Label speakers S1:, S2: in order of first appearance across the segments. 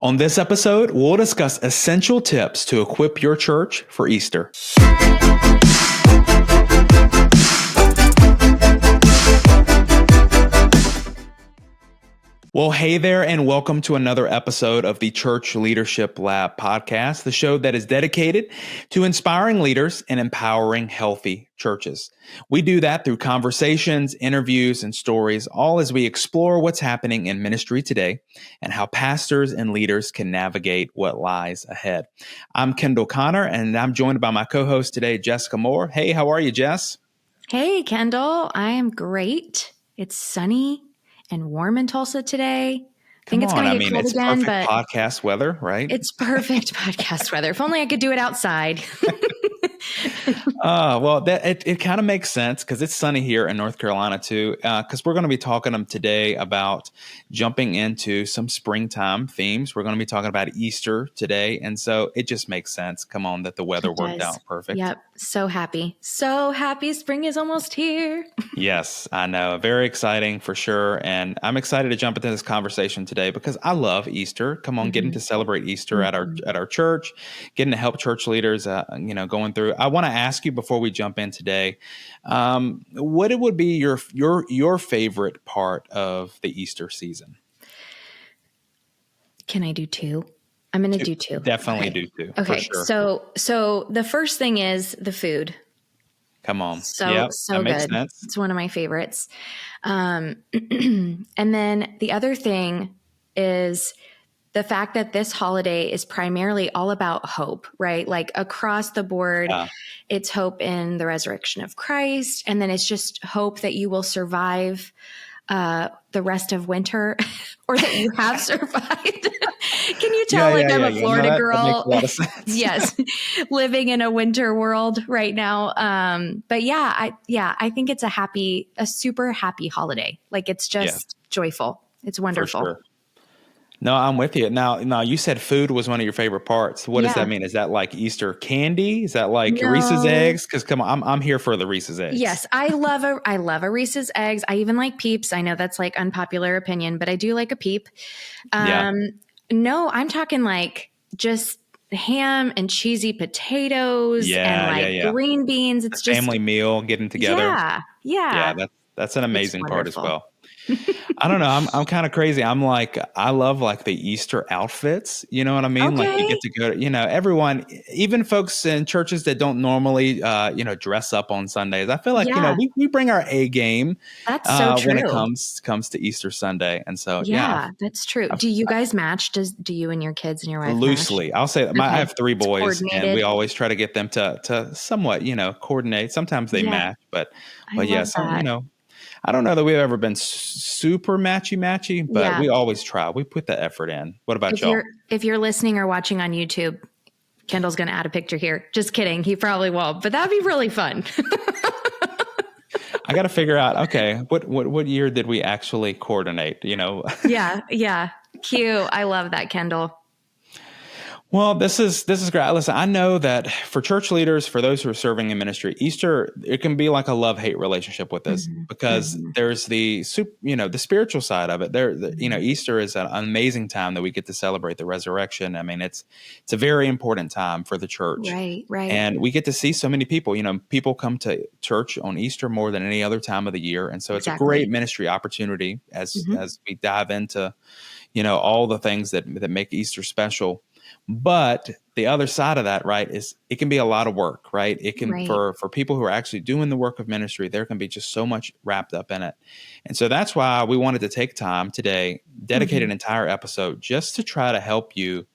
S1: On this episode, we'll discuss essential tips to equip your church for Easter. Well, hey there, and welcome to another episode of the Church Leadership Lab podcast, the show that is dedicated to inspiring leaders and empowering healthy churches. We do that through conversations, interviews, and stories, all as we explore what's happening in ministry today and how pastors and leaders can navigate what lies ahead. I'm Kendall Connor, and I'm joined by my co-host today, Jessica Moore. Hey, how are you, Jess?
S2: Hey, Kendall. I am great. It's sunny and warm in Tulsa today. I think it's going to get cold again, but
S1: podcast weather, right?
S2: It's perfect podcast weather. If only I could do it outside.
S1: Well, it kind of makes sense because it's sunny here in North Carolina too. Because we're going to be talking today about jumping into some springtime themes. We're going to be talking about Easter today, and so it just makes sense. Come on, that the weather worked out perfect.
S2: Yep, so happy, so happy. Spring is almost here.
S1: Yes, I know, very exciting for sure, and I'm excited to jump into this conversation today because I love Easter. Come on, getting to celebrate Easter at our church, getting to help church leaders, going through. I want to ask you before we jump in today, what it would be your favorite part of the Easter season?
S2: Can I do two? I'm going to do two.
S1: Definitely do two.
S2: Okay.
S1: For sure.
S2: So the first thing is the food.
S1: Come on.
S2: So
S1: that makes
S2: good.
S1: Sense.
S2: It's one of my favorites. And then the other thing is the fact that this holiday is primarily all about hope, right? Like across the board, it's hope in the resurrection of Christ. And then it's just hope that you will survive the rest of winter or that you have survived. Can you tell I'm a Florida girl?
S1: That makes a lot of sense.
S2: Yes. Living in a winter world right now. But I think it's a super happy holiday. Like it's just joyful. It's wonderful.
S1: For sure. No, I'm with you. Now you said food was one of your favorite parts. What does that mean? Is that like Easter candy? Is that like Reese's eggs? Because come on, I'm here for the Reese's eggs.
S2: Yes, I love a Reese's eggs. I even like Peeps. I know that's like unpopular opinion, but I do like a Peep. No, I'm talking like just ham and cheesy potatoes and green beans. It's just
S1: family meal getting together.
S2: Yeah.
S1: That's an amazing part as well. I don't know. I'm kind of crazy. I love like the Easter outfits. You know what I mean?
S2: Okay.
S1: Like you get to go, everyone, even folks in churches that don't normally, dress up on Sundays. I feel like, we bring our A game.
S2: That's so true.
S1: When it comes to Easter Sunday. And so,
S2: that's true. Do you guys match? Do you and your kids and your wife
S1: loosely?
S2: Match?
S1: I'll say I have 3 boys and we always try to get them to somewhat, coordinate. Sometimes they match, but I don't know that we've ever been super matchy, but we always try. We put the effort in. What about y'all?
S2: If you're listening or watching on YouTube, Kendall's going to add a picture here. Just kidding. He probably won't, but that'd be really fun.
S1: I got to figure out, okay, what year did we actually coordinate,
S2: Yeah. Cute. I love that, Kendall.
S1: Well, this is great. Listen, I know that for church leaders, for those who are serving in ministry, Easter, it can be like a love-hate relationship with this because there's the spiritual side of it. Easter is an amazing time that we get to celebrate the resurrection. I mean, it's a very important time for the church.
S2: Right.
S1: And we get to see so many people. People come to church on Easter more than any other time of the year. And so it's a great ministry opportunity as we dive into, all the things that make Easter special. But the other side of that, right, is it can be a lot of work, right? It can for people who are actually doing the work of ministry, there can be just so much wrapped up in it. And so that's why we wanted to take time today, dedicate an entire episode just to try to help you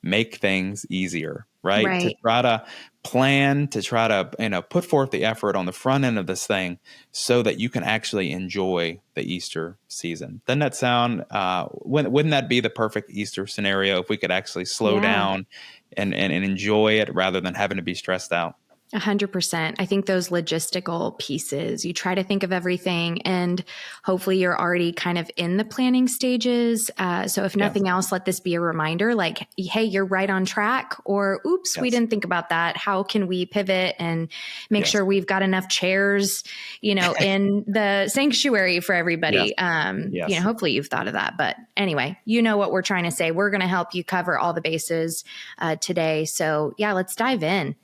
S1: make things easier, right? To try to plan, to try to, put forth the effort on the front end of this thing so that you can actually enjoy the Easter season. Doesn't that sound, wouldn't that be the perfect Easter scenario if we could actually slow down and enjoy it rather than having to be stressed out?
S2: 100%. I think those logistical pieces, you try to think of everything, and hopefully you're already kind of in the planning stages. So if nothing else, let this be a reminder like, hey, you're right on track, or oops, we didn't think about that. How can we pivot and make sure we've got enough chairs, in the sanctuary for everybody? Hopefully you've thought of that. But anyway, you know what we're trying to say. We're going to help you cover all the bases today. So yeah, let's dive in.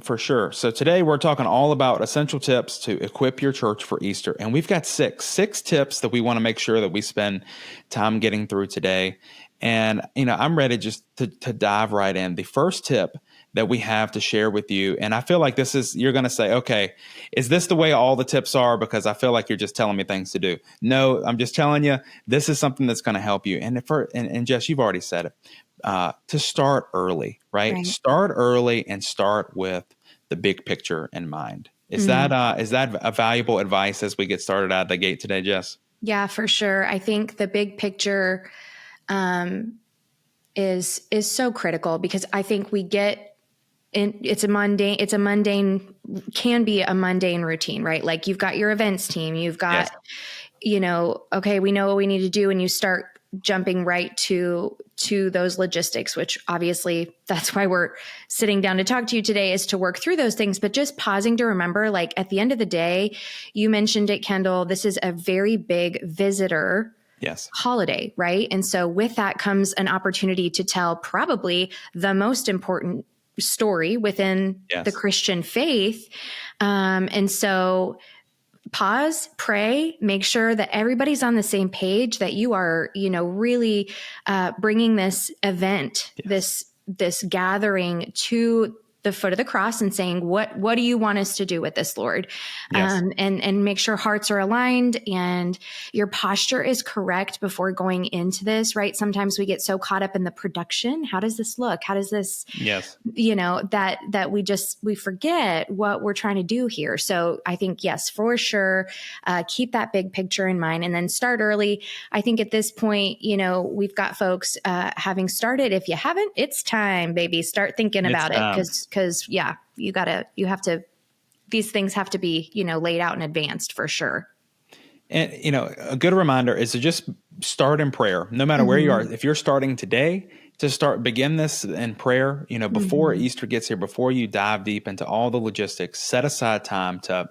S1: For sure. So today we're talking all about essential tips to equip your church for Easter. And we've got six tips that we want to make sure that we spend time getting through today. And, I'm ready just to dive right in. The first tip that we have to share with you, and I feel like you're going to say, okay, is this the way all the tips are? Because I feel like you're just telling me things to do. No, I'm just telling you, this is something that's going to help you. And Jess, you've already said it. To start early, right? Start early and start with the big picture in mind. Is that a valuable advice as we get started out of the gate today, Jess?
S2: Yeah, for sure. I think the big picture is so critical, because I think we get in, can be a mundane routine, right? Like you've got your events team, you've got, okay, we know what we need to do, and you start jumping right to those logistics, which obviously that's why we're sitting down to talk to you today, is to work through those things. But just pausing to remember, like at the end of the day, you mentioned it, Kendall, this is a very big visitor holiday, right? And so with that comes an opportunity to tell probably the most important story within the Christian faith. And so pause, pray, make sure that everybody's on the same page, that you are, really bringing this event, this gathering to the foot of the cross and saying, what do you want us to do with this, Lord? And make sure hearts are aligned and your posture is correct before going into this, right? Sometimes we get so caught up in the production. How does this look? How does this, that we forget what we're trying to do here. So I think, yes, for sure. Keep that big picture in mind and then start early. I think at this point, we've got folks having started. If you haven't, it's time, baby. Start thinking about it. Because these things have to be, laid out in advance for sure.
S1: And, a good reminder is to just start in prayer, no matter where you are. If you're starting today, to begin this in prayer, before Easter gets here, before you dive deep into all the logistics, set aside time to,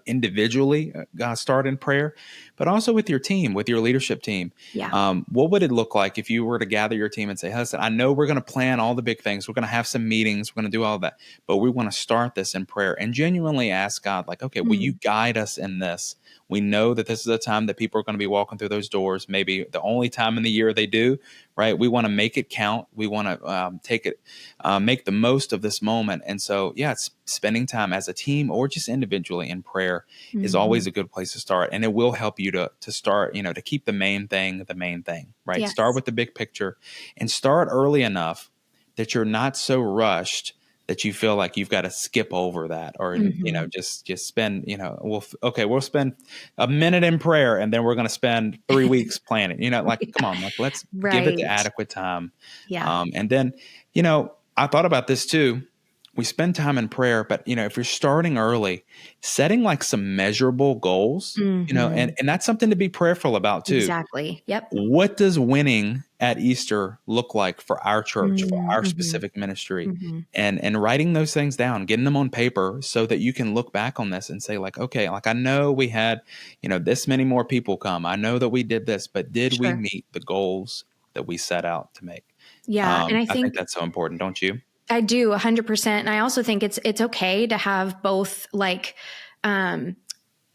S1: individually start in prayer, but also with your team, with your leadership team.
S2: Yeah.
S1: What would it look like if you were to gather your team and say, listen, I know we're going to plan all the big things. We're going to have some meetings. We're going to do all that, but we want to start this in prayer and genuinely ask God, like, okay, will you guide us in this? We know that this is a time that people are going to be walking through those doors, maybe the only time in the year they do, right? We want to make it count. We want to make the most of this moment. And so, it's spending time as a team or just individually in prayer is always a good place to start. And it will help you to start, to keep the main thing, right?
S2: Yes.
S1: Start with the big picture and start early enough that you're not so rushed that you feel like you've got to skip over that or, just spend, we'll spend a minute in prayer and then we're going to spend 3 weeks planning, come on, let's give it the adequate time.
S2: Yeah.
S1: And then, I thought about this too. We spend time in prayer, but if you're starting early, setting like some measurable goals, and that's something to be prayerful about too.
S2: Exactly. Yep.
S1: What does winning at Easter look like for our church, for our specific ministry? And writing those things down, getting them on paper so that you can look back on this and say like, okay, like I know we had, this many more people come. I know that we did this, but did we meet the goals that we set out to make?
S2: Yeah. And I
S1: think that's so important. Don't you?
S2: I do 100%. And I also think it's okay to have both like,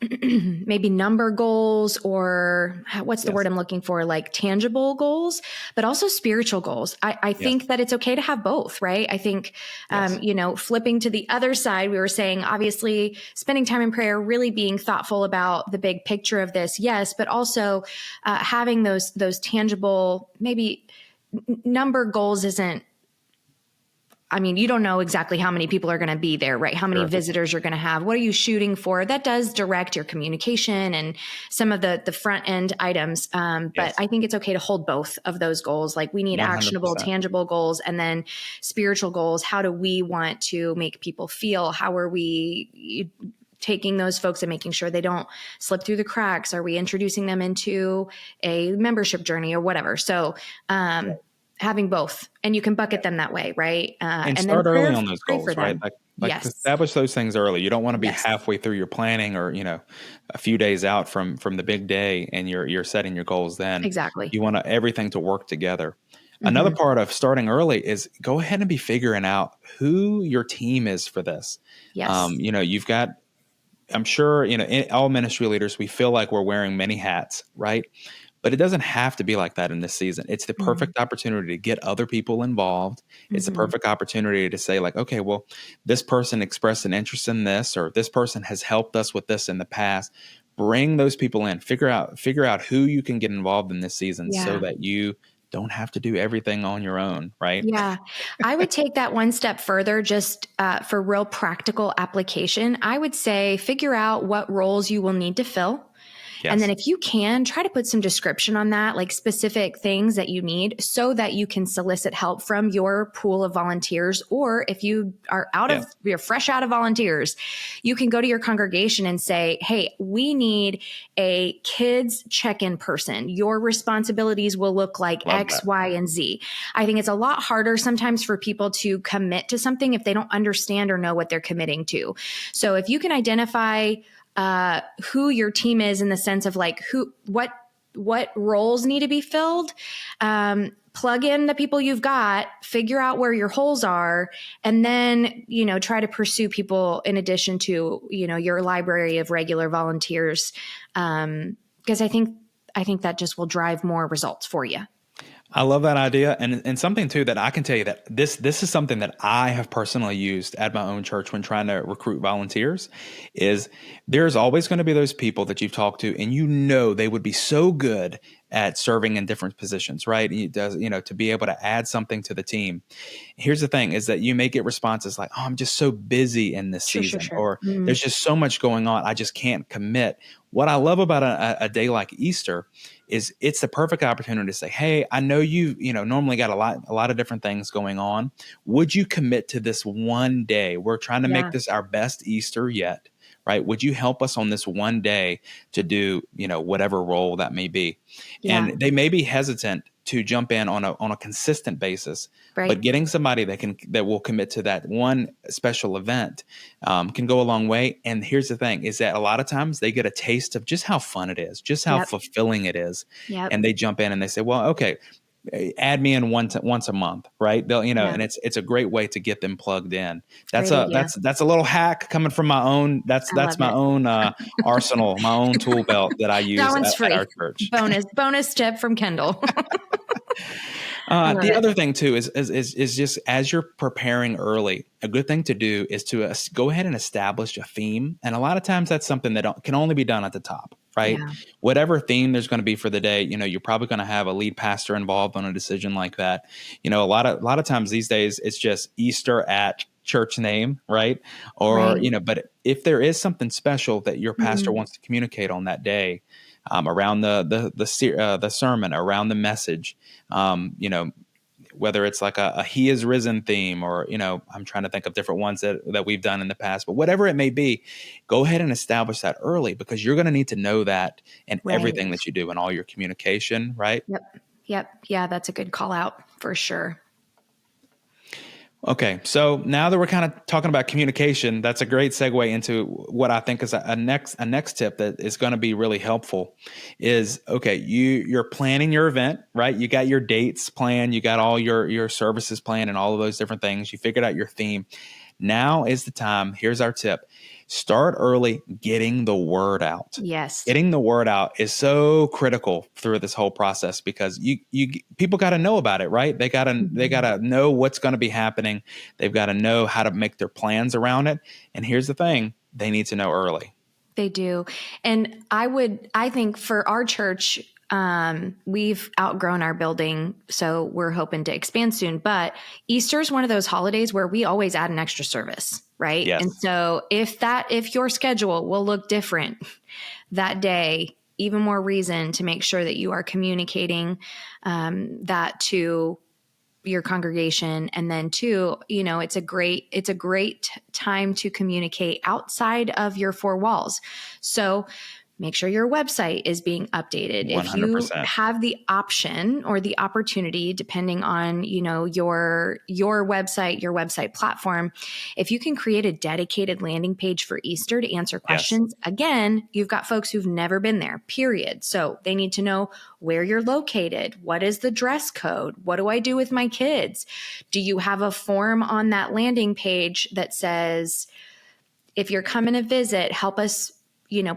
S2: maybe number goals or what's the word I'm looking for? Like tangible goals, but also spiritual goals. I think that it's okay to have both, right? I think, flipping to the other side, we were saying, obviously spending time in prayer, really being thoughtful about the big picture of this. Yes. But also, having those tangible, maybe number goals isn't I mean, you don't know exactly how many people are going to be there, right? How many
S1: Sure.
S2: visitors you're going to have. What are you shooting for? That does direct your communication and some of the front end items. But
S1: Yes.
S2: I think it's okay to hold both of those goals. Like we need actionable,
S1: 100%.
S2: tangible goals, and then spiritual goals. How do we want to make people feel? How are we taking those folks and making sure they don't slip through the cracks? Are we introducing them into a membership journey or whatever? So, having both, and you can bucket them that way, right?
S1: And
S2: And then
S1: start early on those
S2: pray for
S1: goals, right?
S2: them.
S1: Like
S2: Yes.
S1: establish those things early. You don't want to be
S2: Yes.
S1: halfway through your planning or, a few days out from the big day and you're setting your goals then.
S2: Exactly.
S1: You want everything to work together. Another
S2: Mm-hmm.
S1: part of starting early is go ahead and be figuring out who your team is for this.
S2: Yes.
S1: You've got, I'm sure, all ministry leaders, we feel like we're wearing many hats, right? But it doesn't have to be like that in this season. It's the
S2: Mm-hmm.
S1: perfect opportunity to get other people involved. It's the
S2: Mm-hmm.
S1: perfect opportunity to say like, okay, well, this person expressed an interest in this, or this person has helped us with this in the past. Bring those people in, figure out who you can get involved in this season so
S2: Yeah.
S1: that you don't have to do everything on your own, right?
S2: Yeah. I would take that one step further, just for real practical application. I would say figure out what roles you will need to fill. And then
S1: Yes.
S2: if you can, try to put some description on that, like specific things that you need so that you can solicit help from your pool of volunteers. Or if you are
S1: Yes.
S2: you're fresh out of volunteers, you can go to your congregation and say, hey, we need a kids check-in person. Your responsibilities will look like
S1: Love
S2: X,
S1: that.
S2: Y, and Z. I think it's a lot harder sometimes for people to commit to something if they don't understand or know what they're committing to. So if you can identify who your team is in the sense of like what roles need to be filled, plug in the people you've got, figure out where your holes are, and then try to pursue people in addition to your library of regular volunteers, because I think that just will drive more results for you.
S1: I love that idea. And something too that I can tell you that this is something that I have personally used at my own church when trying to recruit volunteers is there's always going to be those people that you've talked to and they would be so good at serving in different positions, right? It does, to be able to add something to the team. Here's the thing is that you may get responses like, oh, I'm just so busy in this season,
S2: Sure.
S1: or
S2: Mm-hmm.
S1: there's just so much going on. I just can't commit. What I love about a day like Easter is it's the perfect opportunity to say, hey, I know you normally got a lot of different things going on. Would you commit to this one day? We're trying to make this our best Easter yet, right? Would you help us on this one day to do, whatever role that may be?
S2: Yeah.
S1: And they may be hesitant to jump in on a consistent basis,
S2: Right.
S1: but getting somebody that will commit to that one special event can go a long way. And here's the thing: is that a lot of times they get a taste of just how fun it is, just how fulfilling it is, and they jump in and they say, "Well, okay, add me in once a month," right? They'll, and it's a great way to get them plugged in. That's a little hack coming from my own. That's my own arsenal, my own tool belt that I use
S2: that one's
S1: at
S2: free.
S1: our church.
S2: Bonus tip from Kendall.
S1: The other thing too is just as you're preparing early, a good thing to do is to go ahead and establish a theme. And a lot of times that's something that can only be done at the top, right?
S2: Yeah.
S1: Whatever theme there's going to be for the day, you're probably going to have a lead pastor involved on a decision like that. A lot of times these days it's just Easter at church name, right? Or, but if there is something special that your pastor wants to communicate on that day, around the sermon, around the message, whether it's like a He is risen theme, or I'm trying to think of different ones that we've done in the past, but whatever it may be, go ahead and establish that early, because you're going to need to know that in everything that you do in all your communication, right?
S2: Yep. Yeah, that's a good call out for sure.
S1: Okay, so now that we're kind of talking about communication, that's a great segue into what I think is a next tip that is going to be really helpful. Is okay, you're planning your event, right? You got your dates planned, you got all your services planned, and all of those different things. You figured out your theme. Now is the time. Here's our tip. Start early getting the word out.
S2: Yes.
S1: Getting the word out is so critical through this whole process, because people got to know about it, right? They got to know what's going to be happening. They've got to know how to make their plans around it. And here's the thing, they need to know early.
S2: They do. And I think for our church, we've outgrown our building, so we're hoping to expand soon. But Easter is one of those holidays where we always add an extra service, right?
S1: Yes.
S2: And so if your schedule will look different that day, even more reason to make sure that you are communicating that to your congregation. And then too, it's a great time to communicate outside of your four walls. So make sure your website is being updated.
S1: 100%.
S2: If you have the option or the opportunity, depending on, your website, your website platform, if you can create a dedicated landing page for Easter to answer questions, again, you've got folks who've never been there, period. So they need to know where you're located. What is the dress code? What do I do with my kids? Do you have a form on that landing page that says, if you're coming to visit, help us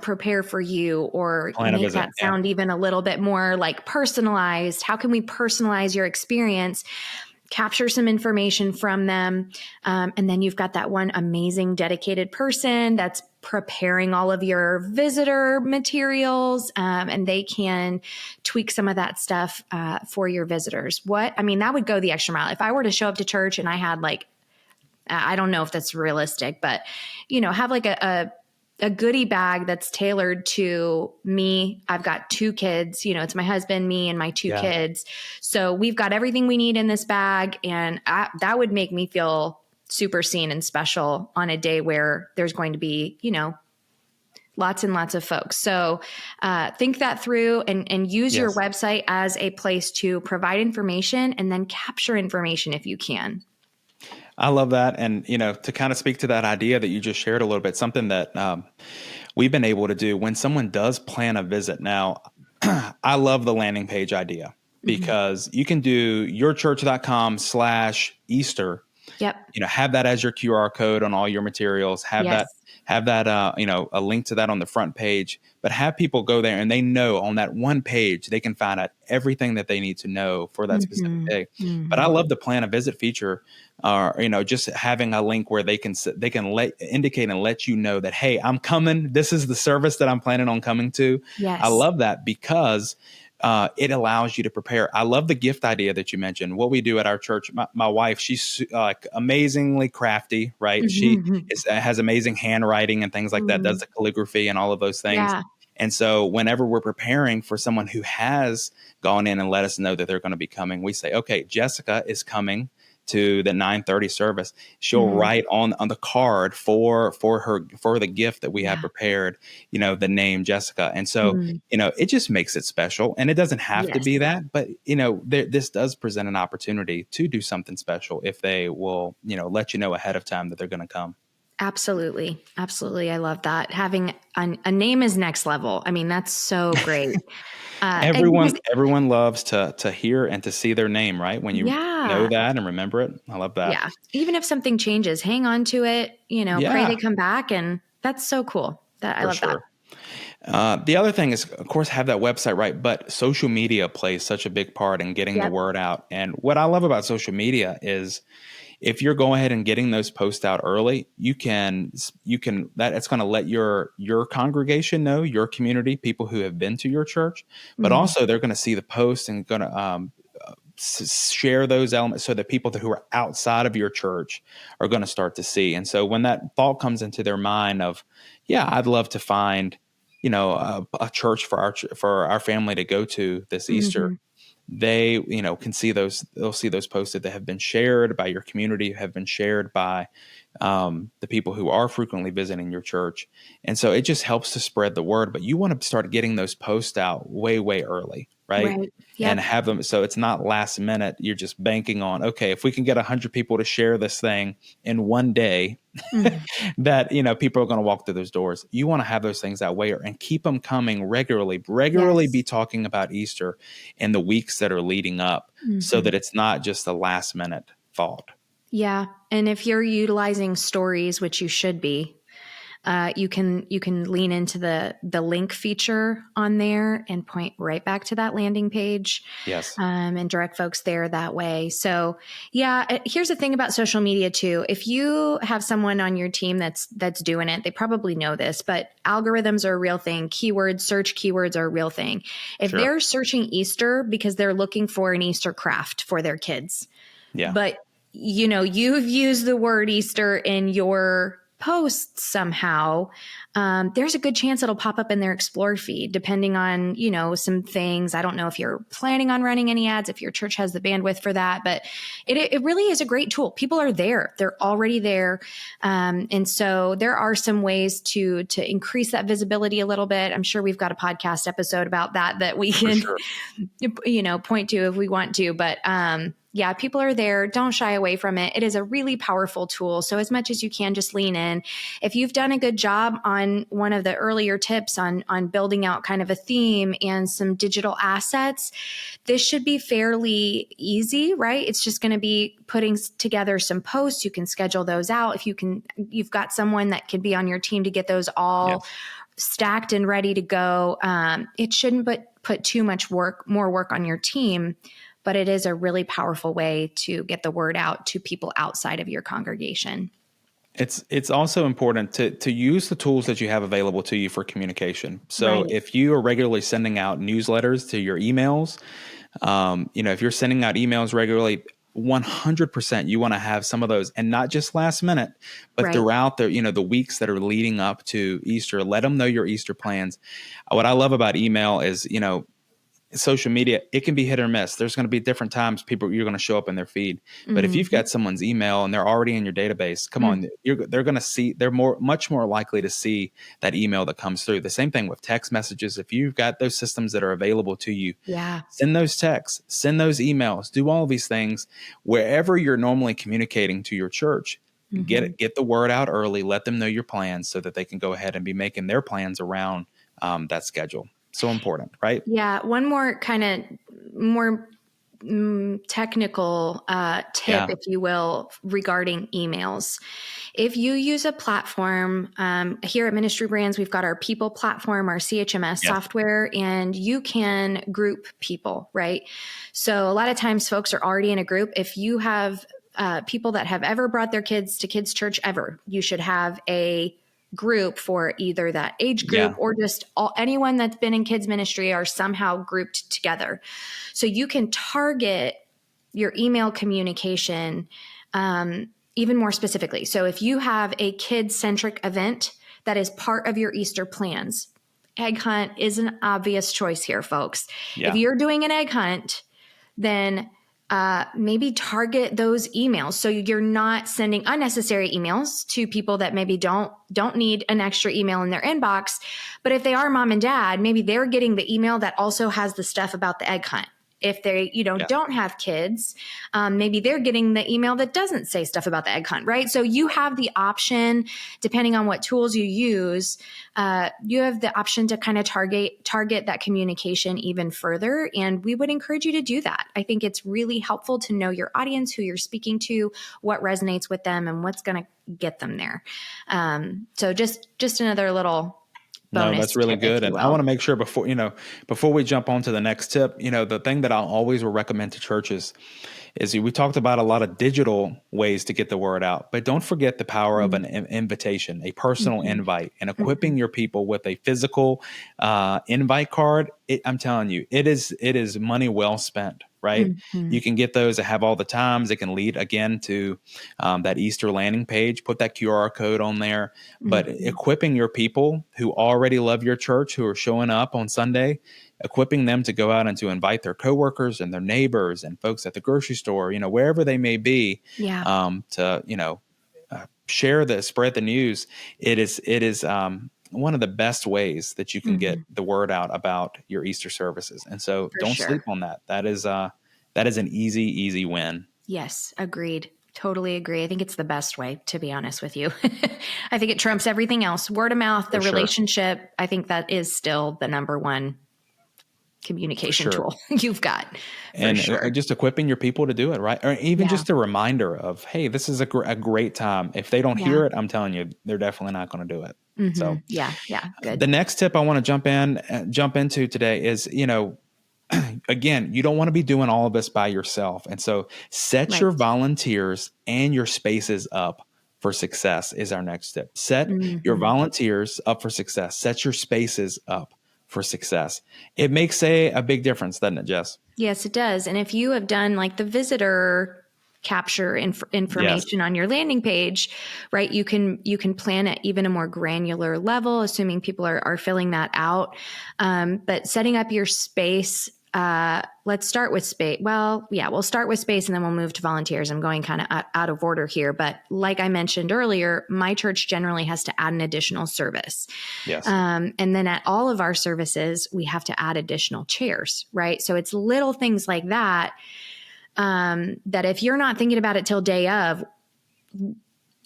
S2: prepare for you, or make that sound even a little bit more like personalized? How can we personalize your experience? Capture some information from them. And then you've got that one amazing dedicated person that's preparing all of your visitor materials, and they can tweak some of that stuff for your visitors. That would go the extra mile. If I were to show up to church and I had I don't know if that's realistic, but have a goodie bag that's tailored to me. I've got two kids, it's my husband, me, and my two kids. So we've got everything we need in this bag. And that would make me feel super seen and special on a day where there's going to be, lots and lots of folks. So think that through and use your website as a place to provide information and then capture information if you can.
S1: I love that. And, to kind of speak to that idea that you just shared a little bit, something that we've been able to do when someone does plan a visit. Now, I love the landing page idea because you can do yourchurch.com/Easter.
S2: Yep.
S1: Have that as your QR code on all your materials, have that a link to that on the front page, but have people go there and they know on that one page, they can find out everything that they need to know for that specific day. But I love the plan a visit feature, just having a link where they can indicate and let you know that, hey, I'm coming. This is the service that I'm planning on coming to.
S2: Yes.
S1: I love that because it allows you to prepare. I love the gift idea that you mentioned. What we do at our church, my wife, she's amazingly crafty, right? She has amazing handwriting and things like that, does the calligraphy and all of those things.
S2: Yeah.
S1: And so whenever we're preparing for someone who has gone in and let us know that they're going to be coming, we say, okay, Jessica is coming to the 9:30 service. She'll write on the card for the gift that we have prepared, the name Jessica. And so, it just makes it special, and it doesn't have to be that, but this does present an opportunity to do something special if they will, let you know ahead of time that they're going to come.
S2: Absolutely. Absolutely. I love that. Having a name is next level. That's so great.
S1: Everyone loves to hear and to see their name, right? When you know that and remember it. I love that.
S2: Yeah. Even if something changes, hang on to it, pray they come back. And that's so cool. I love that.
S1: The other thing is, of course, have that website right, but social media plays such a big part in getting the word out. And what I love about social media is if you're going ahead and getting those posts out early, it's going to let your congregation know, your community, people who have been to your church, but also they're going to see the post and going to share those elements so that people who are outside of your church are going to start to see. And so when that thought comes into their mind of, I'd love to find, a church for our family to go to this Easter, they, can see they'll see those posts that have been shared by your community, have been shared by the people who are frequently visiting your church. And so it just helps to spread the word, but you want to start getting those posts out way, way early, right? Yep. And have them. So it's not last minute. You're just banking on, okay, if we can get 100 people to share this thing in one day, that, people are going to walk through those doors. You want to have those things that way and keep them coming regularly be talking about Easter in the weeks that are leading up so that it's not just a last minute thought.
S2: Yeah. And if you're utilizing stories, which you should be, You can lean into the link feature on there and point right back to that landing page.
S1: Yes.
S2: And direct folks there that way. So yeah, here's the thing about social media too. If you have someone on your team that's doing it, they probably know this, but algorithms are a real thing. Search keywords are a real thing. If they're searching Easter because they're looking for an Easter craft for their kids, but you've used the word Easter in your posts somehow, there's a good chance it'll pop up in their Explore feed, depending on, some things. I don't know if you're planning on running any ads, if your church has the bandwidth for that, but it really is a great tool. People are there. They're already there. And so there are some ways to increase that visibility a little bit. I'm sure we've got a podcast episode about that we can, point to if we want to, but, yeah, people are there. Don't shy away from it. It is a really powerful tool. So as much as you can, just lean in. If you've done a good job on one of the earlier tips on building out kind of a theme and some digital assets, this should be fairly easy, right? It's just going to be putting together some posts. You can schedule those out. You've got someone that can be on your team to get those all stacked and ready to go. It shouldn't put too much more work on your team, but it is a really powerful way to get the word out to people outside of your congregation.
S1: It's also important to use the tools that you have available to you for communication. So if you are regularly sending out newsletters to your emails, if you're sending out emails regularly, 100% you want to have some of those, and not just last minute, but throughout the weeks that are leading up to Easter. Let them know your Easter plans. What I love about email is, social media, it can be hit or miss. There's going to be different times you're going to show up in their feed. But if you've got someone's email and they're already in your database, come on, they're going to see, they're much more likely to see that email that comes through. The same thing with text messages. If you've got those systems that are available to you, send those texts, send those emails, do all of these things wherever you're normally communicating to your church. Get the word out early, let them know your plans so that they can go ahead and be making their plans around that schedule. So important, right?
S2: Yeah. One more kind of more technical tip, if you will, regarding emails. If you use a platform, here at Ministry Brands, we've got our people platform, our CHMS software, and you can group people, right? So a lot of times folks are already in a group. If you have people that have ever brought their kids to kids' church ever, you should have a group for either that age group or just anyone that's been in kids ministry are somehow grouped together. So you can target your email communication even more specifically. So if you have a kid-centric event that is part of your Easter plans, egg hunt is an obvious choice here, folks. If you're doing an egg hunt, then maybe target those emails so you're not sending unnecessary emails to people that maybe don't need an extra email in their inbox. But if they are mom and dad, maybe they're getting the email that also has the stuff about the egg hunt. If they, don't have kids, maybe they're getting the email that doesn't say stuff about the egg hunt, right? So you have the option, depending on what tools you use, you have the option to kind of target that communication even further. And we would encourage you to do that. I think it's really helpful to know your audience, who you're speaking to, what resonates with them, and what's going to get them there. So just another little bonus.
S1: No, that's really good. And I want to make sure before we jump on to the next tip, the thing that I always will recommend to churches is we talked about a lot of digital ways to get the word out, but don't forget the power of an invitation, a personal invite, and equipping your people with a physical invite card. I'm telling you, it is money well spent. Right? You can get those that have all the times. It can lead again to that Easter landing page, put that QR code on there, but equipping your people who already love your church, who are showing up on Sunday, equipping them to go out and to invite their coworkers and their neighbors and folks at the grocery store, wherever they may be, to, spread the news. It is one of the best ways that you can get the word out about your Easter services. And so don't sleep on that. That is an easy win.
S2: Yes, agreed. Totally agree. I think it's the best way, to be honest with you. I think it trumps everything else. Word of mouth, the relationship. I think that is still the number one communication tool you've got.
S1: And just equipping your people to do it, right? Or even just a reminder of, hey, this is a great time. If they don't hear it, I'm telling you, they're definitely not going to do it.
S2: Mm-hmm.
S1: So
S2: Yeah. Good.
S1: the next tip I want to jump into today is, again, you don't want to be doing all of this by yourself. And so set
S2: Right.
S1: your volunteers and your spaces up for success is our next tip. Set your
S2: Mm-hmm.
S1: volunteers up for success. Set your spaces up for success. It makes a big difference, doesn't it, Jess?
S2: Yes, it does. And if you have done like the visitor capture
S1: Yes.
S2: information on your landing page, right, you can plan at even a more granular level, assuming people are filling that out. But setting up your space, let's start with space. Well, yeah, we'll start with space and then we'll move to volunteers. I'm going kind of out of order here, but like I mentioned earlier, my church generally has to add an additional service.
S1: Yes.
S2: And then at all of our services, we have to add additional chairs, right? So it's little things like that, that if you're not thinking about it till day of,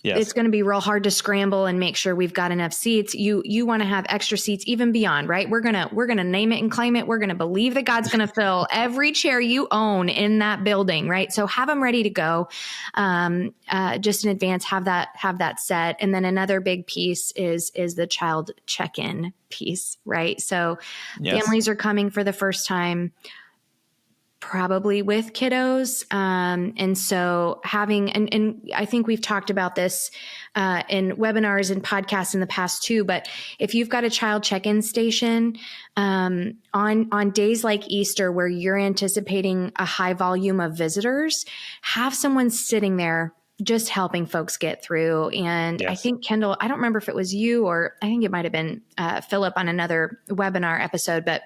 S1: Yes.
S2: it's going to be real hard to scramble and make sure we've got enough seats. You want to have extra seats even beyond, right? We're going to name it and claim it. We're going to believe that God's going to fill every chair you own in that building, right? So have them ready to go. Just in advance, have that set. And then another big piece is the child check-in piece, right? So
S1: Yes.
S2: families are coming for the first time, probably with kiddos. And so having, and I think we've talked about this in webinars and podcasts in the past too, but if you've got a child check-in station on days like Easter, where you're anticipating a high volume of visitors, have someone sitting there just helping folks get through. And
S1: Yes.
S2: I think, Kendall, I don't remember if it was you or I think it might have been Philip on another webinar episode, but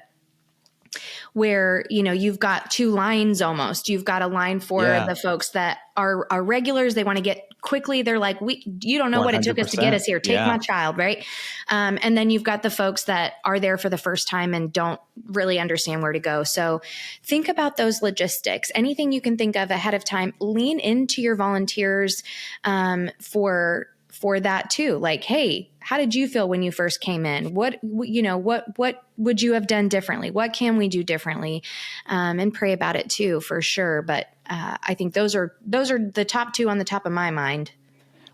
S2: where, you've got two lines almost. You've got a line for the folks that are regulars. They want to get quickly. They're like, you don't know what it took us to get us here. Take my child, right? And then you've got the folks that are there for the first time and don't really understand where to go. So think about those logistics. Anything you can think of ahead of time, lean into your volunteers for that too. Like, hey, how did you feel when you first came in? What would you have done differently? What can we do differently? And pray about it too, for sure. But I think those are the top two on the top of my mind.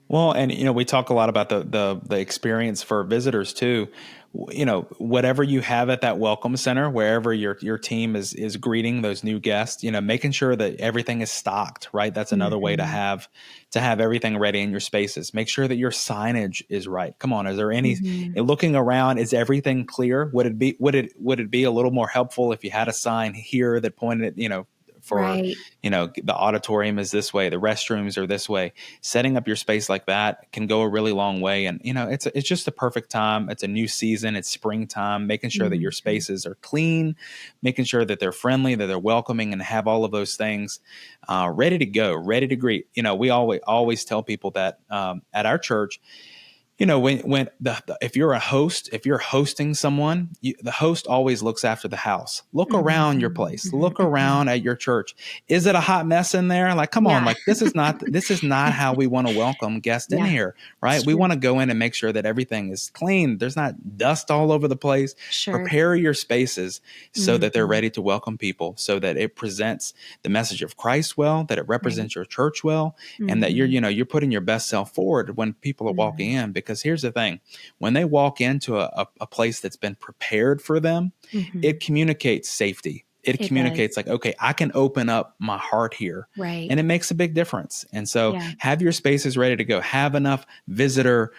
S1: Well, and we talk a lot about the experience for visitors too. Whatever you have at that welcome center, wherever your team is greeting those new guests, making sure that everything is stocked, right? That's another way to have everything ready in your spaces. Make sure that your signage is right. Come on, is there any looking around? Is everything clear? Would it be a little more helpful if you had a sign here that pointed at for,
S2: right.
S1: The auditorium is this way, the restrooms are this way. Setting up your space like that can go a really long way. And, it's just a perfect time. It's a new season. It's springtime, making sure that your spaces are clean, making sure that they're friendly, that they're welcoming, and have all of those things ready to go, ready to greet. We always tell people that at our church, when if you're a host, if you're hosting someone, the host always looks after the house. Look around your place. Look around at your church. Is it a hot mess in there? Like, come on, like this is not how we want to welcome guests in here, right? We want to go in and make sure that everything is clean. There's not dust all over the place.
S2: Sure.
S1: Prepare your spaces so that they're ready to welcome people, so that it presents the message of Christ well, that it represents your church well, and that you're putting your best self forward when people are walking in. Because here's the thing, when they walk into a place that's been prepared for them, it communicates safety. It communicates like, okay, I can open up my heart here.
S2: Right.
S1: And it makes a big difference. And so have your spaces ready to go. Have enough visitor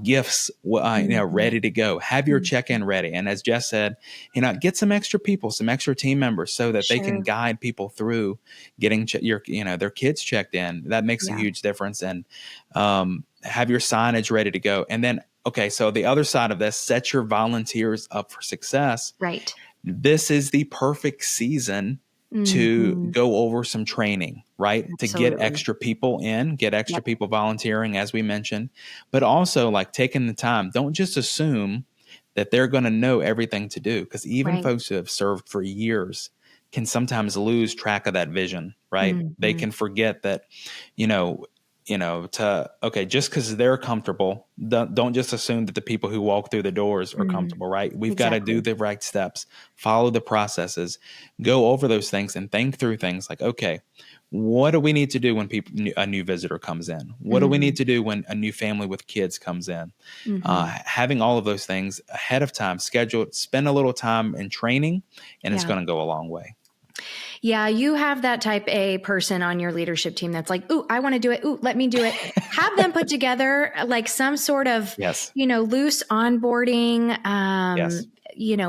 S1: gifts ready to go. Have your check-in ready. And as Jess said, get some extra people, some extra team members so that they can guide people through getting their kids checked in. That makes a huge difference. And have your signage ready to go. And then, okay, so the other side of this, set your volunteers up for success.
S2: Right.
S1: This is the perfect season to go over some training, right?
S2: Absolutely.
S1: To get extra people in, get extra people volunteering, as we mentioned, but also like taking the time. Don't just assume that they're going to know everything to do, because even folks who have served for years can sometimes lose track of that vision, right? They can forget that, just because they're comfortable, don't just assume that the people who walk through the doors are comfortable, right? We've got to do the right steps, follow the processes, go over those things and think through things like, okay, What do we need to do when a new visitor comes in? What do we need to do when a new family with kids comes in? Having all of those things ahead of time, scheduled, spend a little time in training, and it's going to go a long way.
S2: Yeah, you have that type A person on your leadership team that's like, ooh, I want to do it. Ooh, let me do it. Have them put together like some sort of, loose onboarding,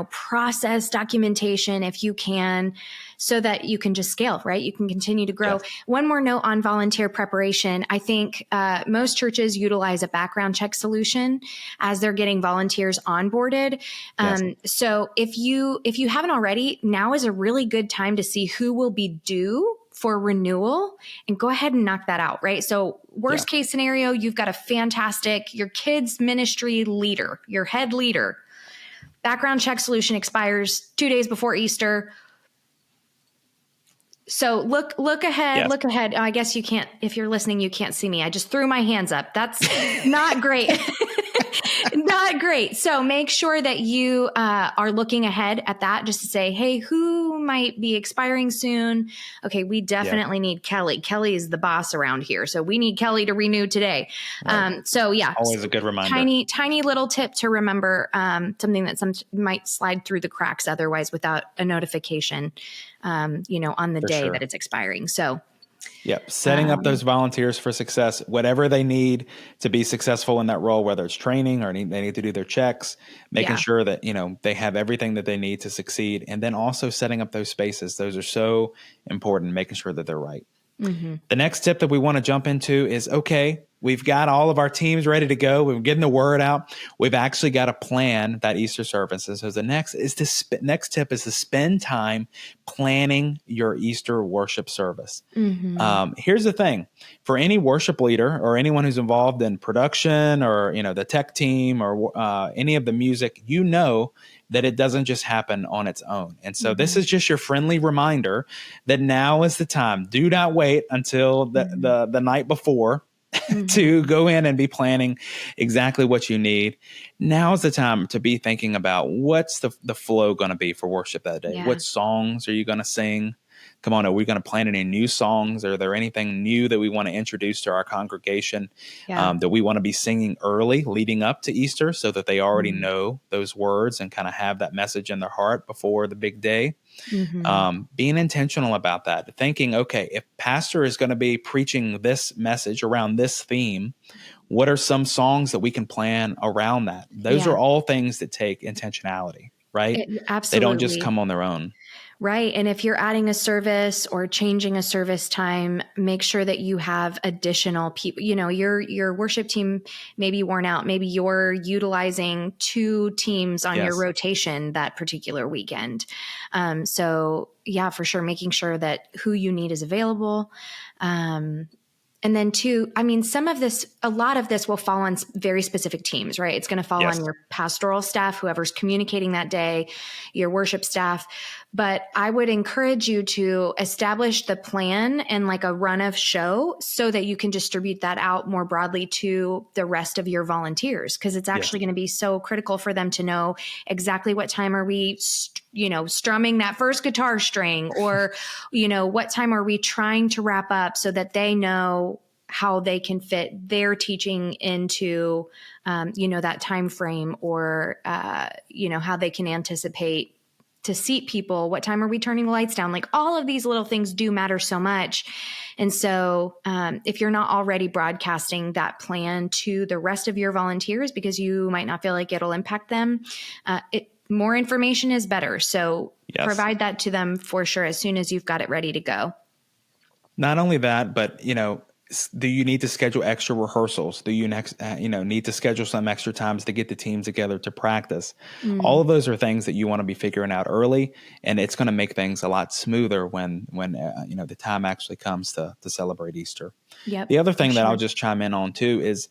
S2: process documentation if you can, so that you can just scale, right? You can continue to grow. One more note on volunteer preparation. I think most churches utilize a background check solution as they're getting volunteers onboarded. So if you haven't already, now is a really good time to see who will be due for renewal and go ahead and knock that out, right? So worst case scenario, you've got a fantastic, your kids ministry leader, your head leader. Background check solution expires 2 days before Easter. So look ahead, look ahead. I guess you can't, if you're listening, you can't see me. I just threw my hands up. That's not great. Not great. So make sure that you are looking ahead at that just to say, hey, who might be expiring soon? Okay, we definitely need Kelly. Kelly is the boss around here. So we need Kelly to renew today. Right.
S1: Always a good reminder.
S2: Tiny little tip to remember, something that might slide through the cracks otherwise without a notification, on the day that it's expiring. So
S1: setting up those volunteers for success, whatever they need to be successful in that role, whether it's training or they need to do their checks, making sure that, they have everything that they need to succeed. And then also setting up those spaces. Those are so important, making sure that they're right. The next tip that we want to jump into is, okay, we've got all of our teams ready to go. We're getting the word out. We've actually got to plan that Easter service. And so the next tip is to spend time planning your Easter worship service. Here's the thing. For any worship leader or anyone who's involved in production or, the tech team or any of the music, that it doesn't just happen on its own. And so this is just your friendly reminder that now is the time. Do not wait until the night before to go in and be planning exactly what you need. Now is the time to be thinking about what's the flow going to be for worship that day. What songs are you going to sing? Come on, are we going to plan any new songs? Are there anything new that we want to introduce to our congregation that we want to be singing early leading up to Easter so that they already know those words and kind of have that message in their heart before the big day? Being intentional about that, thinking, okay, if pastor is going to be preaching this message around this theme, what are some songs that we can plan around that? Those are all things that take intentionality, right?
S2: Absolutely.
S1: They don't just come on their own.
S2: Right. And if you're adding a service or changing a service time, make sure that you have additional people. Your worship team may be worn out. Maybe you're utilizing 2 teams on your rotation that particular weekend. For sure, making sure that who you need is available. And then 2, a lot of this will fall on very specific teams, right? It's going to fall on your pastoral staff, whoever's communicating that day, your worship staff. But I would encourage you to establish the plan and like a run of show so that you can distribute that out more broadly to the rest of your volunteers. Because it's actually going to be so critical for them to know exactly what time are we strumming that first guitar string, or, what time are we trying to wrap up so that they know how they can fit their teaching into, that time frame, or, how they can anticipate to seat people. What time are we turning the lights down? Like all of these little things do matter so much. And so if you're not already broadcasting that plan to the rest of your volunteers, because you might not feel like it'll impact them, more information is better. So provide that to them for sure as soon as you've got it ready to go. Not
S1: only that, but, do you need to schedule extra rehearsals? Do you need to schedule some extra times to get the team together to practice? All of those are things that you want to be figuring out early, and it's going to make things a lot smoother when the time actually comes to celebrate Easter. The other thing that I'll just chime in on too is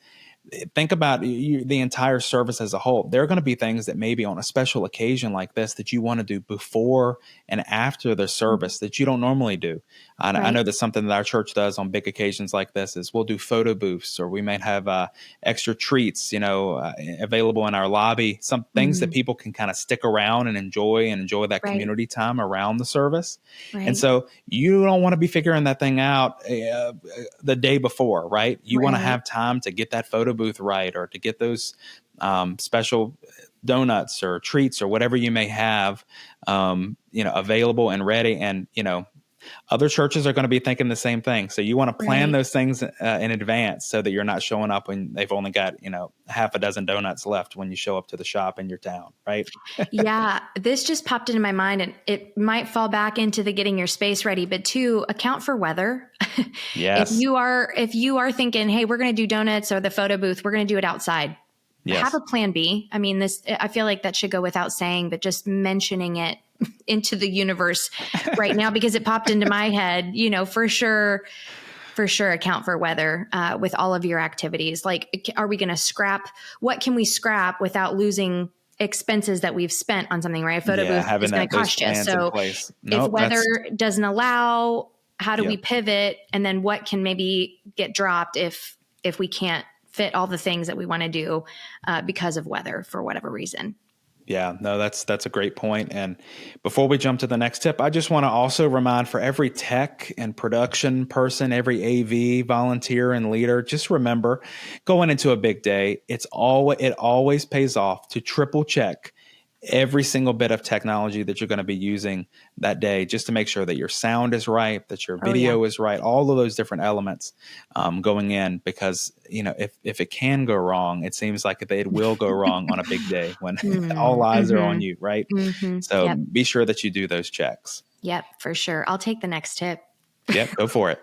S1: think about the entire service as a whole. There are going to be things that maybe on a special occasion like this that you want to do before and after the service that you don't normally do. I know that something that our church does on big occasions like this is we'll do photo booths, or we might have extra treats, available in our lobby, some things that people can kind of stick around and enjoy that community time around the service. And so you don't want to be figuring that thing out the day before, right? You want to have time to get that photo booth right, or to get those special donuts or treats or whatever you may have, available and ready. And, other churches are going to be thinking the same thing. So you want to plan those things in advance so that you're not showing up when they've only got, half a dozen donuts left when you show up to the shop in your town, right?
S2: Yeah, this just popped into my mind, and it might fall back into the getting your space ready, but two, account for weather.
S1: Yes.
S2: If you are thinking, hey, we're going to do donuts or the photo booth, we're going to do it outside. Yes. Have a plan B. I mean, I feel like that should go without saying, but just mentioning it into the universe right now, because it popped into my head, for sure account for weather with all of your activities. Like, are we going to scrap? What can we scrap without losing expenses that we've spent on something, right? A photo booth is going to cost you. So if weather doesn't allow, how do we pivot? And then what can maybe get dropped if we can't fit all the things that we want to do because of weather for whatever reason?
S1: Yeah, no, that's a great point. And before we jump to the next tip, I just want to also remind, for every tech and production person, every AV volunteer and leader, just remember, going into a big day, it always pays off to triple check every single bit of technology that you're going to be using that day, just to make sure that your sound is right, that your video is right, all of those different elements going in, because if it can go wrong, it seems like it will go wrong on a big day when all eyes are on you, right? So be sure that you do those checks.
S2: Yep, for sure. I'll take the next tip.
S1: Yep, go for it.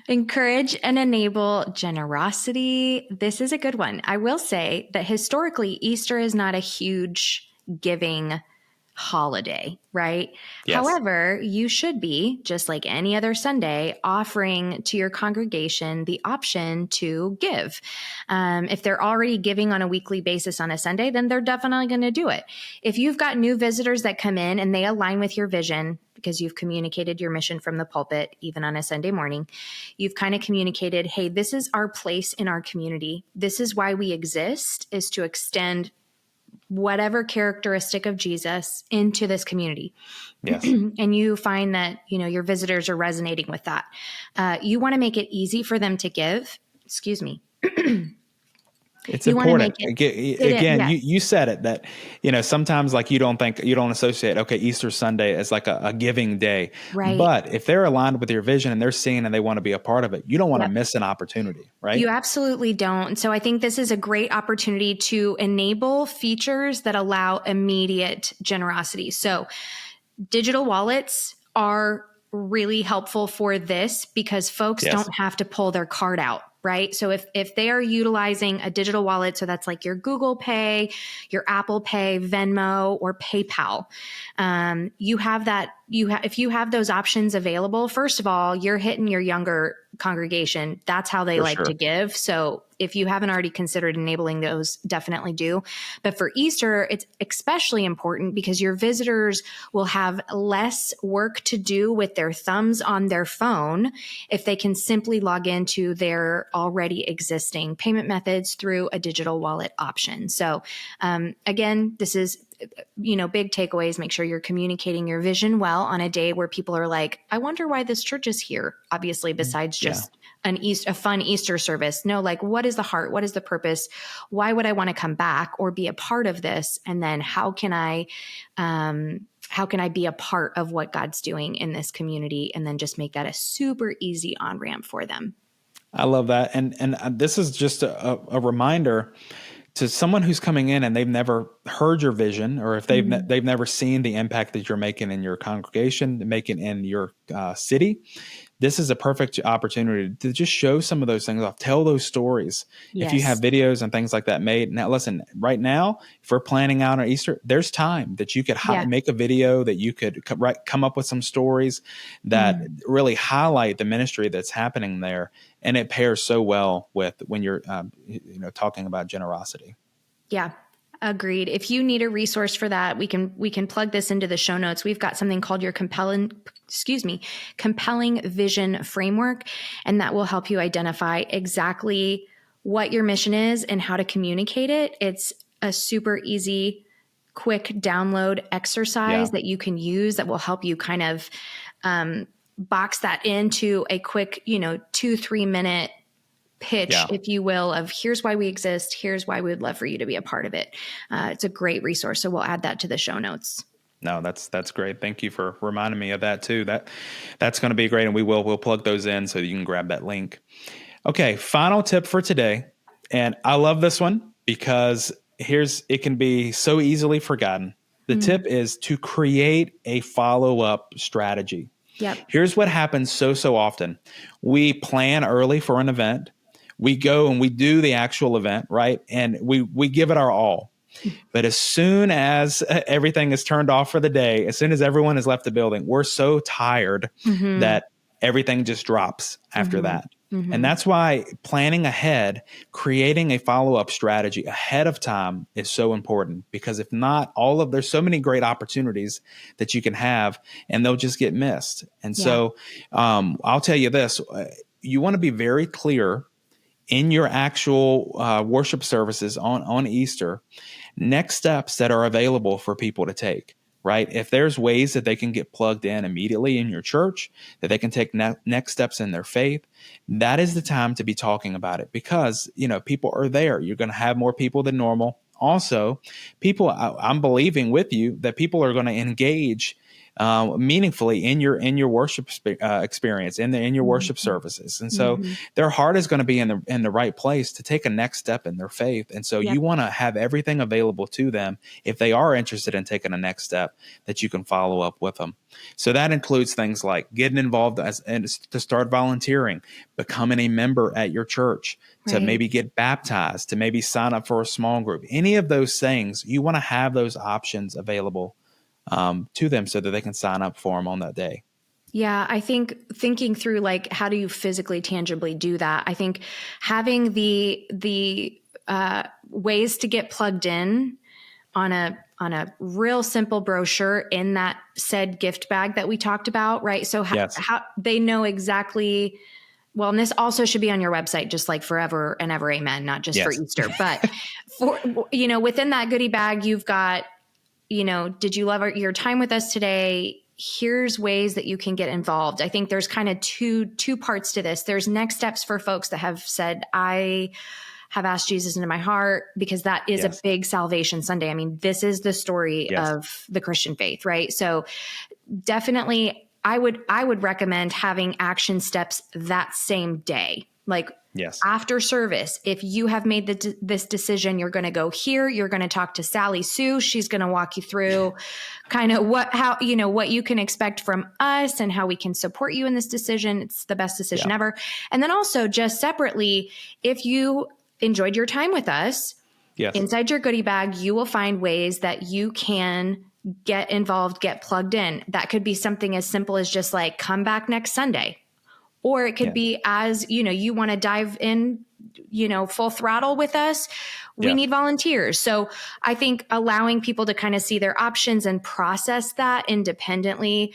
S2: Encourage and enable generosity. This is a good one. I will say that historically, Easter is not a huge giving holiday, right? Yes. However, you should be, just like any other Sunday, offering to your congregation the option to give. If they're already giving on a weekly basis on a Sunday, then they're definitely going to do it. If you've got new visitors that come in and they align with your vision, because you've communicated your mission from the pulpit, even on a Sunday morning, you've kind of communicated, hey, this is our place in our community. This is why we exist, is to extend whatever characteristic of Jesus into this community.
S1: Yes.
S2: And you find that, your visitors are resonating with that. You want to make it easy for them to give. Excuse me.
S1: It's important. You said it, that, sometimes, like, you don't associate, okay, Easter Sunday as like a giving day.
S2: Right.
S1: But if they're aligned with your vision and they're seeing and they want to be a part of it, you don't want to miss an opportunity, right?
S2: You absolutely don't. So I think this is a great opportunity to enable features that allow immediate generosity. So digital wallets are really helpful for this, because folks don't have to pull their card out. Right. So if they are utilizing a digital wallet, so that's like your Google Pay, your Apple Pay, Venmo, or PayPal, you have that. If you have those options available, first of all, you're hitting your younger congregation. That's how they like to give. So if you haven't already considered enabling those, definitely do. But for Easter, it's especially important because your visitors will have less work to do with their thumbs on their phone if they can simply log into their already existing payment methods through a digital wallet option. So again, this is, big takeaways. Make sure you're communicating your vision well on a day where people are like, I wonder why this church is here. Obviously, besides just a fun Easter service. No, like, what is the heart? What is the purpose? Why would I want to come back or be a part of this? And then how can I be a part of what God's doing in this community? And then just make that a super easy on-ramp for them.
S1: I love that. And this is just a reminder to someone who's coming in and they've never heard your vision, or if they've never seen the impact that you're making in your congregation, making in your city. This is a perfect opportunity to just show some of those things off, tell those stories. Yes. If you have videos and things like that made. Now, listen, right now, if we're planning out on Easter, there's time that you could make a video, that you could come up with some stories that really highlight the ministry that's happening there. And it pairs so well with when you're talking about generosity.
S2: Yeah. Agreed. If you need a resource for that, we can plug this into the show notes. We've got something called your compelling vision framework, and that will help you identify exactly what your mission is and how to communicate it. It's a super easy, quick download exercise that you can use that will help you kind of box that into a quick, 2-3 minute pitch, if you will, of here's why we exist. Here's why we would love for you to be a part of it. It's a great resource. So we'll add that to the show notes.
S1: No, that's great. Thank you for reminding me of that too. That's going to be great. And we'll plug those in so you can grab that link. Okay. Final tip for today. And I love this one because it can be so easily forgotten. The tip is to create a follow-up strategy.
S2: Yep.
S1: Here's what happens so often. We plan early for an event. We go and we do the actual event, right? And we give it our all. But as soon as everything is turned off for the day, as soon as everyone has left the building, we're so tired that everything just drops after that. And that's why planning ahead, creating a follow-up strategy ahead of time is so important, because if not, there's so many great opportunities that you can have and they'll just get missed. And so I'll tell you this, you want to be very clear in your actual worship services on Easter, next steps that are available for people to take. Right? If there's ways that they can get plugged in immediately in your church, that they can take next steps in their faith, that is the time to be talking about it, because, people are there. You're going to have more people than normal. Also, I'm believing with you that people are going to engage meaningfully in your worship experience, in your worship services. And so their heart is going to be in the right place to take a next step in their faith. And so you want to have everything available to them if they are interested in taking a next step, that you can follow up with them. So that includes things like getting involved and to start volunteering, becoming a member at your church, to maybe get baptized, to maybe sign up for a small group. Any of those things, you want to have those options available to them so that they can sign up for them on that day.
S2: Yeah, I think thinking through, like, how do you physically, tangibly do that? I think having the ways to get plugged in on a real simple brochure in that said gift bag that we talked about, right? So how they know exactly. Well, and this also should be on your website, just like forever and ever, amen, not just for Easter, but for within that goodie bag, you've got, did you love your time with us today? Here's ways that you can get involved. I think there's kind of two parts to this. There's next steps for folks that have said, I have asked Jesus into my heart, because that is a big salvation Sunday. I mean, this is the story of the Christian faith, right? So definitely I would recommend having action steps that same day. Like, after service, if you have made this decision, you're going to go here, you're going to talk to Sally Sue. She's going to walk you through kind of what you can expect from us and how we can support you in this decision. It's the best decision ever. And then also, just separately, if you enjoyed your time with us, inside your goodie bag, you will find ways that you can get involved, get plugged in. That could be something as simple as just like, come back next Sunday. Or it could be, as you want to dive in, full throttle with us. We need volunteers. So I think allowing people to kind of see their options and process that independently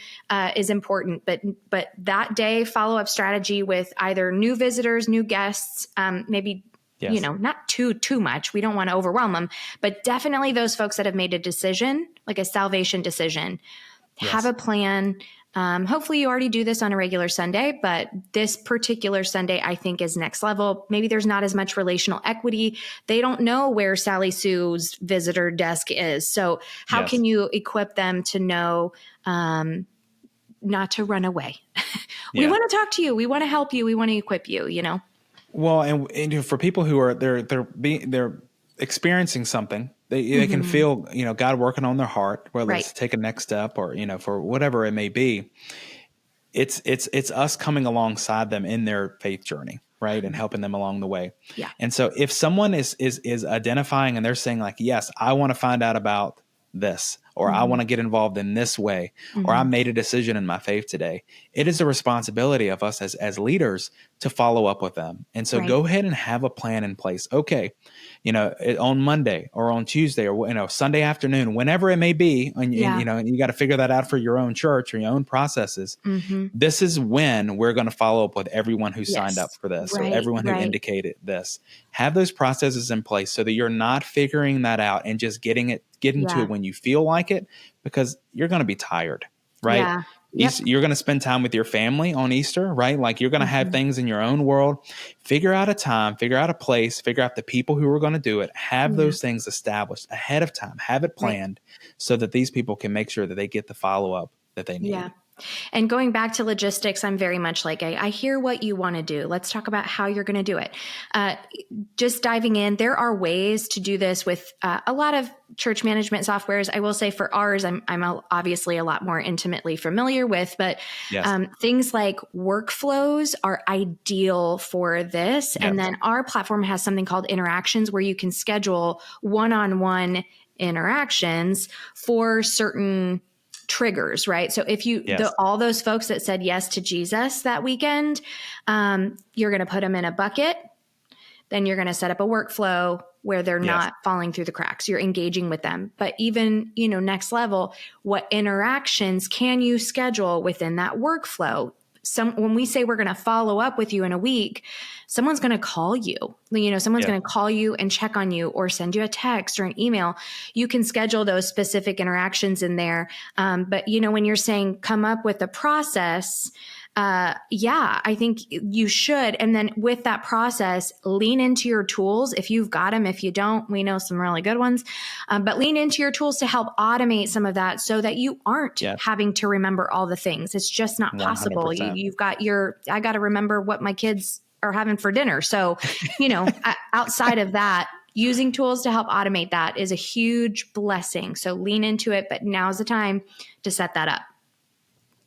S2: is important. But that day, follow-up strategy with either new visitors, new guests, maybe, not too much. We don't want to overwhelm them, but definitely those folks that have made a decision, like a salvation decision, have a plan. Hopefully you already do this on a regular Sunday, but this particular Sunday, I think, is next level. Maybe there's not as much relational equity. They don't know where Sally Sue's visitor desk is. So how can you equip them to know, not to run away? We want to talk to you. We want to help you. We want to equip you, Well,
S1: and for people who are, they're experiencing something, they can feel, God working on their heart, whether it's to take a next step or, for whatever it may be. It's us coming alongside them in their faith journey, right? And helping them along the way.
S2: Yeah.
S1: And so if someone is identifying and they're saying like, yes, I want to find out about this, or I want to get involved in this way, or I made a decision in my faith today. It is a responsibility of us as leaders to follow up with them. And so go ahead and have a plan in place. Okay, on Monday or on Tuesday or, Sunday afternoon, whenever it may be, and you got to figure that out for your own church or your own processes. This is when we're going to follow up with everyone who signed up for this. So everyone who indicated this, have those processes in place so that you're not figuring that out and just getting to it when you feel like it, because you're going to be tired, right?
S2: Yeah. Yep.
S1: You're going to spend time with your family on Easter, right? Like you're going to have things in your own world. Figure out a time, figure out a place, figure out the people who are going to do it. Have those things established ahead of time. Have it planned so that these people can make sure that they get the follow-up that they need.
S2: Yeah. And going back to logistics, I'm very much like, I hear what you want to do. Let's talk about how you're going to do it. Just diving in, there are ways to do this with a lot of church management softwares. I will say for ours, I'm obviously a lot more intimately familiar with, but things like workflows are ideal for this. Yes. And then our platform has something called interactions where you can schedule one-on-one interactions for certain triggers, right? So if all those folks that said yes to Jesus that weekend, you're going to put them in a bucket. Then you're going to set up a workflow where they're not falling through the cracks. You're engaging with them. But even, next level, what interactions can you schedule within that workflow? When we say we're going to follow up with you in a week, someone's going to call you. Someone's going to call you and check on you or send you a text or an email. You can schedule those specific interactions in there. But, when you're saying come up with a process, I think you should. And then with that process, lean into your tools. If you've got them, if you don't, we know some really good ones, but lean into your tools to help automate some of that so that you aren't having to remember all the things. It's just not possible. You've got I got to remember what my kids are having for dinner. So, outside of that, using tools to help automate that is a huge blessing. So lean into it, but now's the time to set that up.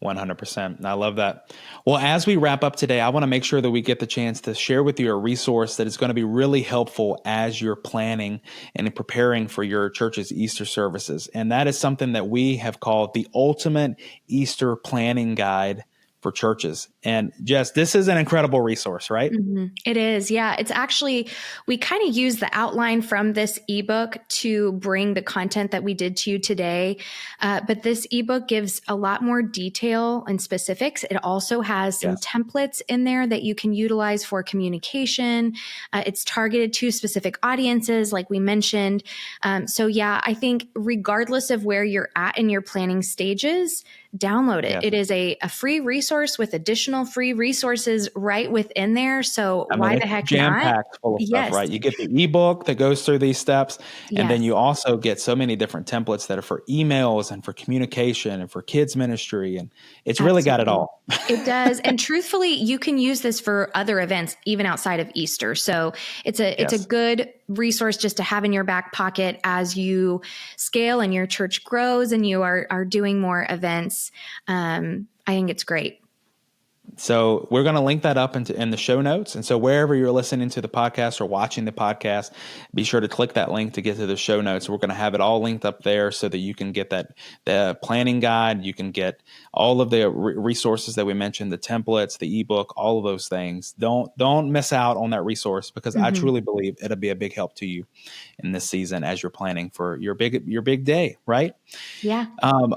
S1: 100%. I love that. Well, as we wrap up today, I want to make sure that we get the chance to share with you a resource that is going to be really helpful as you're planning and preparing for your church's Easter services. And that is something that we have called the Ultimate Easter Planning Guide for churches. And Jess, this is an incredible resource, right?
S2: Mm-hmm. It is. Yeah. It's actually, we kind of use the outline from this ebook to bring the content that we did to you today. But this ebook gives a lot more detail and specifics. It also has some templates in there that you can utilize for communication. It's targeted to specific audiences, like we mentioned. I think regardless of where you're at in your planning stages, download it. It is a free resource with additional free resources right within there. So why the heck not?
S1: Jam-packed full of stuff, right? You get the ebook that goes through these steps, and then you also get so many different templates that are for emails and for communication and for kids ministry, and it's really got it all.
S2: It does. And truthfully, you can use this for other events, even outside of Easter. So it's a good resource just to have in your back pocket as you scale and your church grows and you are doing more events. I think it's great.
S1: So we're going to link that up in the show notes. And so wherever you're listening to the podcast or watching the podcast, be sure to click that link to get to the show notes. We're going to have it all linked up there so that you can get the planning guide. You can get all of the resources that we mentioned, the templates, the ebook, all of those things. Don't miss out on that resource, because I truly believe it'll be a big help to you in this season as you're planning for your big day, right?
S2: Yeah.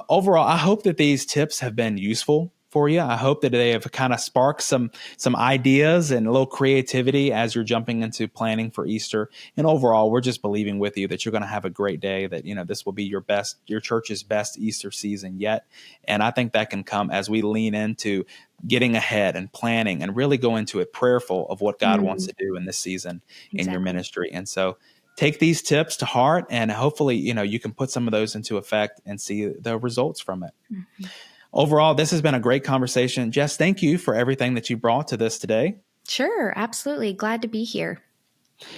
S1: Overall, I hope that these tips have been useful for you. I hope that they have kind of sparked some ideas and a little creativity as you're jumping into planning for Easter. And overall, we're just believing with you that you're going to have a great day, that, this will be your church's best Easter season yet. And I think that can come as we lean into getting ahead and planning and really go into it prayerful of what God wants to do in this season in your ministry. And so take these tips to heart, and hopefully, you can put some of those into effect and see the results from it. Mm-hmm. Overall, this has been a great conversation. Jess, thank you for everything that you brought to this today.
S2: Sure. Absolutely. Glad to be here.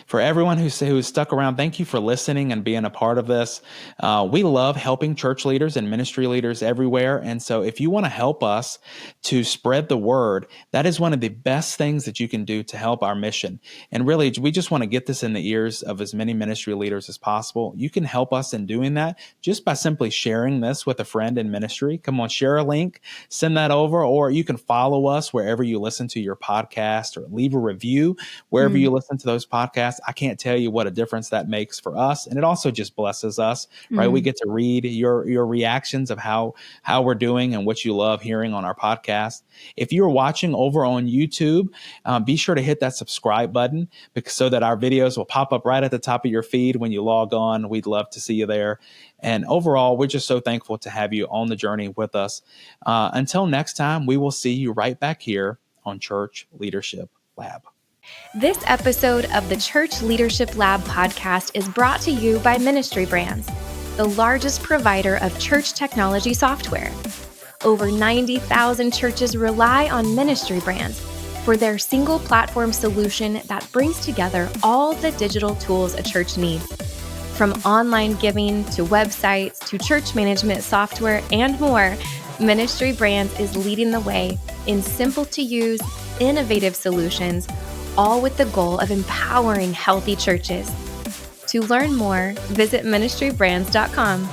S1: For everyone who's stuck around, thank you for listening and being a part of this. We love helping church leaders and ministry leaders everywhere. And so if you want to help us to spread the word, that is one of the best things that you can do to help our mission. And really, we just want to get this in the ears of as many ministry leaders as possible. You can help us in doing that just by simply sharing this with a friend in ministry. Come on, share a link, send that over, or you can follow us wherever you listen to your podcast or leave a review wherever you listen to those podcasts. I can't tell you what a difference that makes for us. And it also just blesses us, right? We get to read your reactions of how we're doing and what you love hearing on our podcast. If you're watching over on YouTube, be sure to hit that subscribe button so that our videos will pop up right at the top of your feed when you log on. We'd love to see you there. And overall, we're just so thankful to have you on the journey with us. Until next time, we will see you right back here on Church Leadership Lab.
S2: This episode of the Church Leadership Lab podcast is brought to you by Ministry Brands, the largest provider of church technology software. Over 90,000 churches rely on Ministry Brands for their single platform solution that brings together all the digital tools a church needs. From online giving to websites to church management software and more, Ministry Brands is leading the way in simple to use, innovative solutions, all with the goal of empowering healthy churches. To learn more, visit ministrybrands.com.